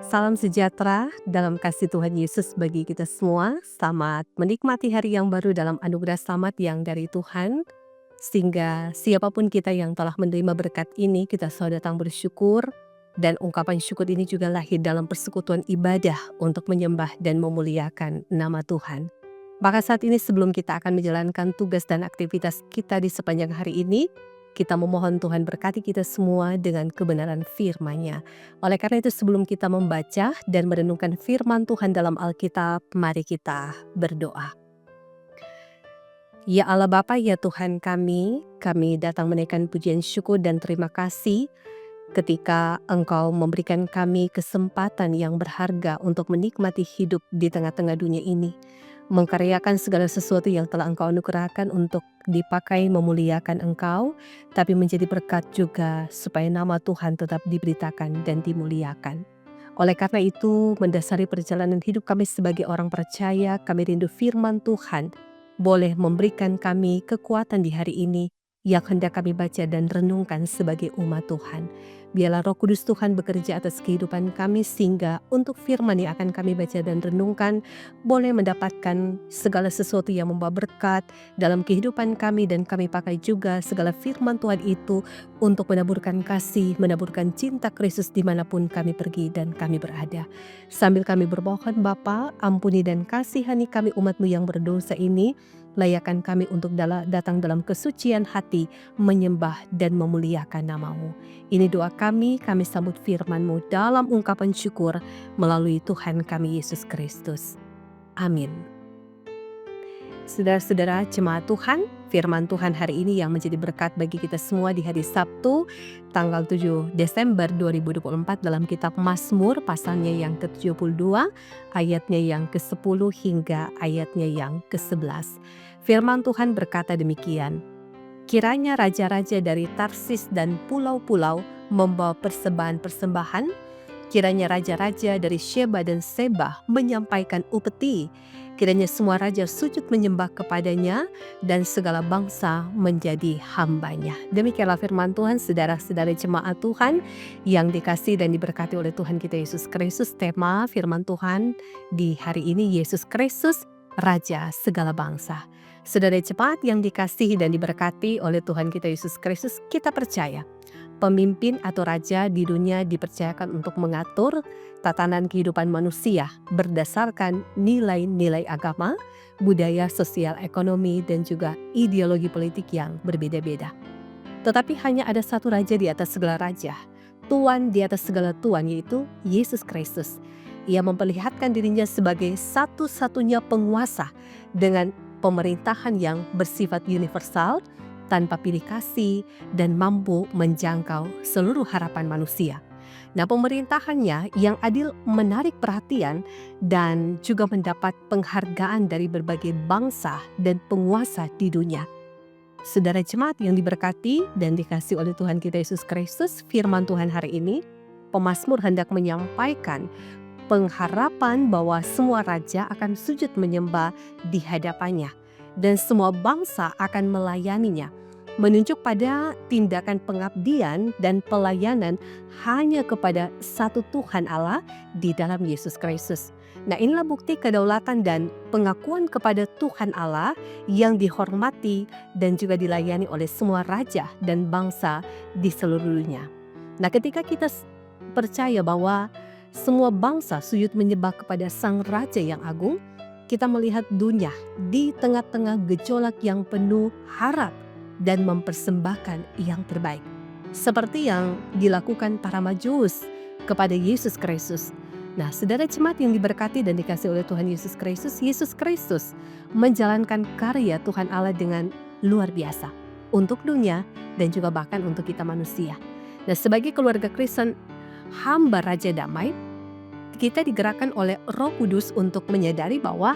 Salam sejahtera dalam kasih Tuhan Yesus bagi kita semua. Selamat menikmati hari yang baru dalam anugerah selamat yang dari Tuhan. Sehingga siapapun kita yang telah menerima berkat ini, kita selalu datang bersyukur. Dan ungkapan syukur ini juga lahir dalam persekutuan ibadah untuk menyembah dan memuliakan nama Tuhan. Maka saat ini sebelum kita akan menjalankan tugas dan aktivitas kita di sepanjang hari ini, kita memohon Tuhan berkati kita semua dengan kebenaran firman-Nya. Oleh karena itu sebelum kita membaca dan merenungkan firman Tuhan dalam Alkitab, mari kita berdoa. Ya Allah Bapa, ya Tuhan kami datang menaikkan pujian syukur dan terima kasih ketika Engkau memberikan kami kesempatan yang berharga untuk menikmati hidup di tengah-tengah dunia ini. Mengkaryakan segala sesuatu yang telah Engkau anugerahkan untuk dipakai memuliakan Engkau, tapi menjadi berkat juga supaya nama Tuhan tetap diberitakan dan dimuliakan. Oleh karena itu, mendasari perjalanan hidup kami sebagai orang percaya, kami rindu firman Tuhan boleh memberikan kami kekuatan di hari ini yang hendak kami baca dan renungkan sebagai umat Tuhan. Biarlah Roh Kudus Tuhan bekerja atas kehidupan kami sehingga untuk firman yang akan kami baca dan renungkan boleh mendapatkan segala sesuatu yang membawa berkat dalam kehidupan kami, dan kami pakai juga segala firman Tuhan itu untuk menaburkan kasih, menaburkan cinta Kristus dimanapun kami pergi dan kami berada. Sambil kami bermohon Bapa, ampuni dan kasihani kami umat-Mu yang berdosa ini, layakkan kami untuk datang dalam kesucian hati, menyembah dan memuliakan nama-Mu. Ini doa kami sambut firman-Mu dalam ungkapan syukur melalui Tuhan kami Yesus Kristus. Amin. Saudara-saudara jemaat Tuhan, firman Tuhan hari ini yang menjadi berkat bagi kita semua di hari Sabtu, tanggal 7 Desember 2024 dalam kitab Mazmur pasalnya yang ke-72, ayatnya yang ke-10 hingga ayatnya yang ke-11. Firman Tuhan berkata demikian, kiranya raja-raja dari Tarsis dan pulau-pulau membawa persembahan-persembahan, kiranya raja-raja dari Sheba dan Seba menyampaikan upeti, kiranya semua raja sujud menyembah kepadanya dan segala bangsa menjadi hambanya. Demikianlah firman Tuhan, saudara-saudara jemaat Tuhan yang dikasihi dan diberkati oleh Tuhan kita Yesus Kristus. Tema firman Tuhan di hari ini, Yesus Kristus, Raja segala bangsa. Saudara jemaat yang dikasihi dan diberkati oleh Tuhan kita Yesus Kristus, kita percaya pemimpin atau raja di dunia dipercayakan untuk mengatur tatanan kehidupan manusia berdasarkan nilai-nilai agama, budaya, sosial, ekonomi, dan juga ideologi politik yang berbeda-beda. Tetapi hanya ada satu raja di atas segala raja, Tuan di atas segala Tuan, yaitu Yesus Kristus. Ia memperlihatkan dirinya sebagai satu-satunya penguasa dengan pemerintahan yang bersifat universal, tanpa pilih kasih, dan mampu menjangkau seluruh harapan manusia. Nah, pemerintahannya yang adil menarik perhatian dan juga mendapat penghargaan dari berbagai bangsa dan penguasa di dunia. Saudara jemaat yang diberkati dan dikasihi oleh Tuhan kita Yesus Kristus, firman Tuhan hari ini, pemazmur hendak menyampaikan pengharapan bahwa semua raja akan sujud menyembah di hadapannya dan semua bangsa akan melayaninya, menunjuk pada tindakan pengabdian dan pelayanan hanya kepada satu Tuhan Allah di dalam Yesus Kristus. Nah, inilah bukti kedaulatan dan pengakuan kepada Tuhan Allah yang dihormati dan juga dilayani oleh semua raja dan bangsa di seluruh dunia. Nah, ketika kita percaya bahwa semua bangsa sujud menyembah kepada Sang Raja yang agung, kita melihat dunia di tengah-tengah gejolak yang penuh harap dan mempersembahkan yang terbaik. Seperti yang dilakukan para Majus kepada Yesus Kristus. Nah, saudara jemaat yang diberkati dan dikasihi oleh Tuhan Yesus Kristus menjalankan karya Tuhan Allah dengan luar biasa untuk dunia dan juga bahkan untuk kita manusia. Nah, sebagai keluarga Kristen, hamba Raja Damai, kita digerakkan oleh Roh Kudus untuk menyadari bahwa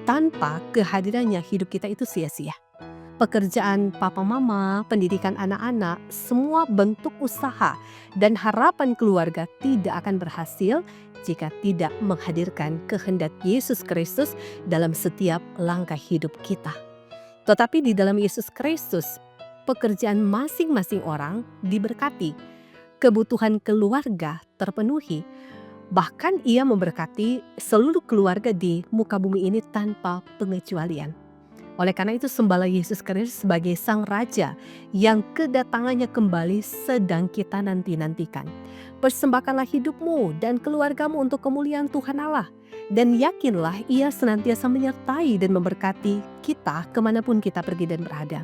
tanpa kehadirannya hidup kita itu sia-sia. Pekerjaan papa mama, pendidikan anak-anak, semua bentuk usaha dan harapan keluarga tidak akan berhasil jika tidak menghadirkan kehendak Yesus Kristus dalam setiap langkah hidup kita. Tetapi di dalam Yesus Kristus, pekerjaan masing-masing orang diberkati, kebutuhan keluarga terpenuhi, Bahkan Ia memberkati seluruh keluarga di muka bumi ini tanpa pengecualian. Oleh karena itu sembahlah Yesus Kristus sebagai Sang Raja yang kedatangannya kembali sedang kita nanti-nantikan. Persembahkanlah hidupmu dan keluargamu untuk kemuliaan Tuhan Allah. Dan yakinlah Ia senantiasa menyertai dan memberkati kita kemanapun kita pergi dan berada.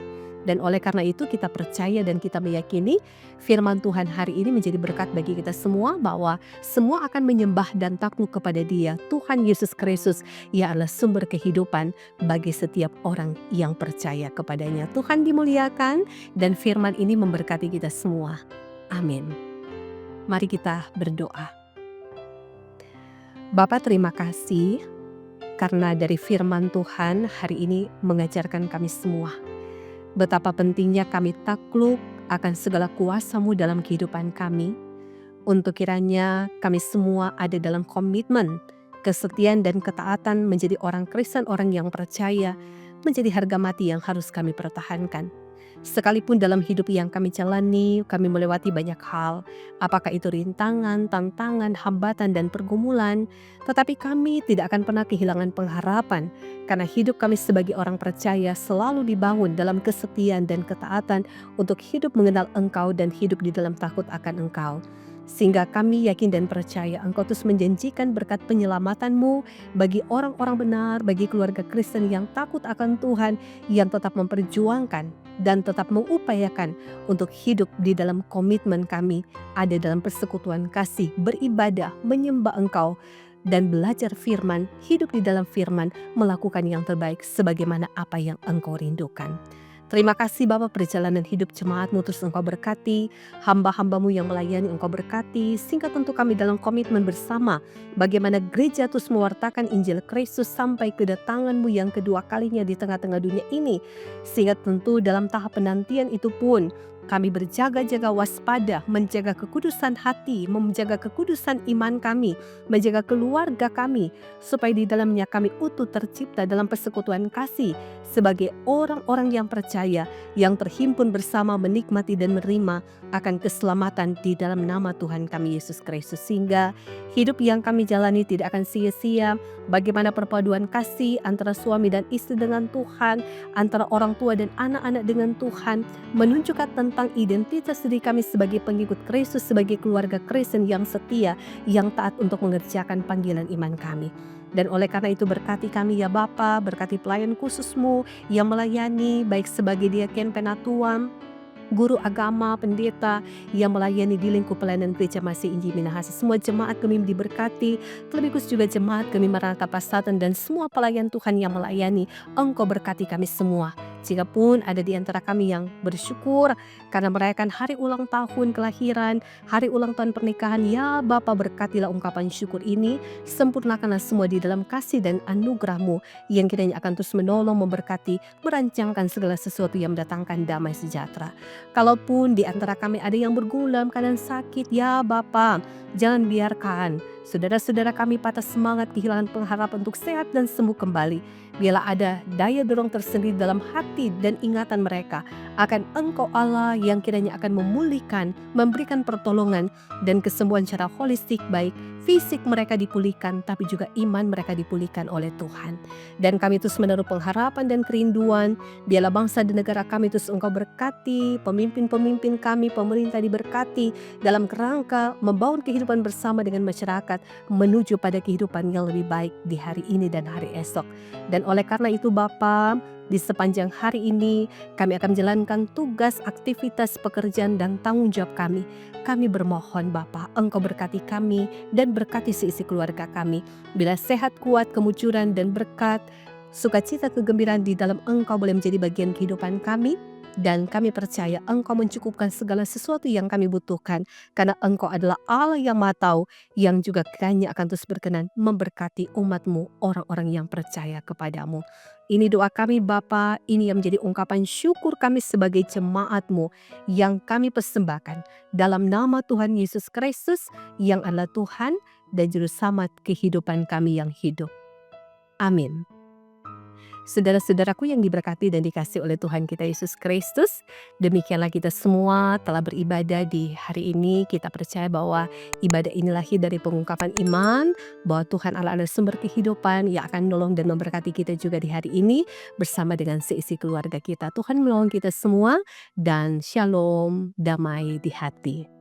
Dan oleh karena itu kita percaya dan kita meyakini firman Tuhan hari ini menjadi berkat bagi kita semua, bahwa semua akan menyembah dan takluk kepada Dia, Tuhan Yesus Kristus. Ia adalah sumber kehidupan bagi setiap orang yang percaya kepadanya. Tuhan dimuliakan dan firman ini memberkati kita semua. Amin. Mari kita berdoa. Bapa, terima kasih karena dari firman Tuhan hari ini mengajarkan kami semua betapa pentingnya kami takluk akan segala kuasa-Mu dalam kehidupan kami. Untuk kiranya kami semua ada dalam komitmen, kesetiaan dan ketaatan menjadi orang Kristen, orang yang percaya, menjadi harga mati yang harus kami pertahankan. Sekalipun dalam hidup yang kami jalani, kami melewati banyak hal, apakah itu rintangan, tantangan, hambatan, dan pergumulan, tetapi kami tidak akan pernah kehilangan pengharapan, karena hidup kami sebagai orang percaya selalu dibangun dalam kesetiaan dan ketaatan untuk hidup mengenal Engkau dan hidup di dalam takut akan Engkau. Sehingga kami yakin dan percaya Engkau terus menjanjikan berkat penyelamatan-Mu bagi orang-orang benar, bagi keluarga Kristen yang takut akan Tuhan, yang tetap memperjuangkan dan tetap mengupayakan untuk hidup di dalam komitmen kami, ada dalam persekutuan kasih, beribadah, menyembah Engkau, dan belajar firman, hidup di dalam firman, melakukan yang terbaik sebagaimana apa yang Engkau rindukan. Terima kasih Bapa, perjalanan hidup jemaat-Mu terus Engkau berkati, hamba-hamba-Mu yang melayani Engkau berkati, sehingga tentu kami dalam komitmen bersama bagaimana gereja terus mewartakan Injil Kristus sampai kedatangan-Mu yang kedua kalinya di tengah-tengah dunia ini. Sehingga tentu dalam tahap penantian itu pun kami berjaga-jaga waspada, menjaga kekudusan hati, menjaga kekudusan iman kami, menjaga keluarga kami, supaya di dalamnya kami utuh tercipta dalam persekutuan kasih sebagai orang-orang yang percaya, yang terhimpun bersama menikmati dan menerima akan keselamatan di dalam nama Tuhan kami Yesus Kristus. Sehingga hidup yang kami jalani tidak akan sia-sia, bagaimana perpaduan kasih antara suami dan istri dengan Tuhan, antara orang tua dan anak-anak dengan Tuhan, menunjukkan tentang identitas diri kami sebagai pengikut Kristus, sebagai keluarga Kristen yang setia, yang taat untuk mengerjakan panggilan iman kami. Dan oleh karena itu berkati kami ya Bapa, berkati pelayan khusus-Mu yang melayani, baik sebagai diaken, penatua, guru agama, pendeta yang melayani di lingkup pelayanan Gereja Masih Injil Minahasa. Semua jemaat kami diberkati, terlebih khusus juga jemaat kami Maranatha Pasaten dan semua pelayan Tuhan yang melayani. Engkau berkati kami semua. Jika pun ada di antara kami yang bersyukur karena merayakan hari ulang tahun kelahiran, hari ulang tahun pernikahan, ya Bapa, berkatilah ungkapan syukur ini, sempurnakanlah semua di dalam kasih dan anugerah-Mu yang kiranya akan terus menolong, memberkati, merancangkan segala sesuatu yang mendatangkan damai sejahtera. Kalaupun di antara kami ada yang bergumul dalam keadaan sakit, ya Bapa, jangan biarkan saudara-saudara kami patah semangat, kehilangan pengharapan untuk sehat dan sembuh kembali. Biarlah ada daya dorong tersendiri dalam hati dan ingatan mereka akan Engkau Allah yang kiranya akan memulihkan, memberikan pertolongan dan kesembuhan secara holistik, baik fisik mereka dipulihkan, tapi juga iman mereka dipulihkan oleh Tuhan. Dan kami terus menaruh pengharapan dan kerinduan, biarlah bangsa dan negara kami terus Engkau berkati, pemimpin-pemimpin kami, pemerintah diberkati dalam kerangka membangun kehidupan bersama dengan masyarakat menuju pada kehidupan yang lebih baik di hari ini dan hari esok. Dan oleh karena itu Bapa, di sepanjang hari ini kami akan menjalankan tugas, aktivitas, pekerjaan dan tanggung jawab kami. Kami bermohon Bapa, Engkau berkati kami dan berkati seisi keluarga kami. Bila sehat, kuat, kemujuran dan berkat, sukacita, kegembiraan di dalam Engkau boleh menjadi bagian kehidupan kami. Dan kami percaya Engkau mencukupkan segala sesuatu yang kami butuhkan, karena Engkau adalah Allah yang Maha Tahu, yang juga kiranya akan terus berkenan memberkati umat-Mu, orang-orang yang percaya kepadamu. Ini doa kami Bapa, ini yang menjadi ungkapan syukur kami sebagai jemaat-Mu yang kami persembahkan dalam nama Tuhan Yesus Kristus yang adalah Tuhan dan Juru Selamat kehidupan kami yang hidup. Amin. Saudara-saudaraku yang diberkati dan dikasihi oleh Tuhan kita Yesus Kristus, demikianlah kita semua telah beribadah di hari ini. Kita percaya bahwa ibadah ini lahir dari pengungkapan iman, bahwa Tuhan Allah adalah sumber kehidupan yang akan menolong dan memberkati kita juga di hari ini bersama dengan seisi keluarga kita. Tuhan menolong kita semua dan shalom, damai di hati.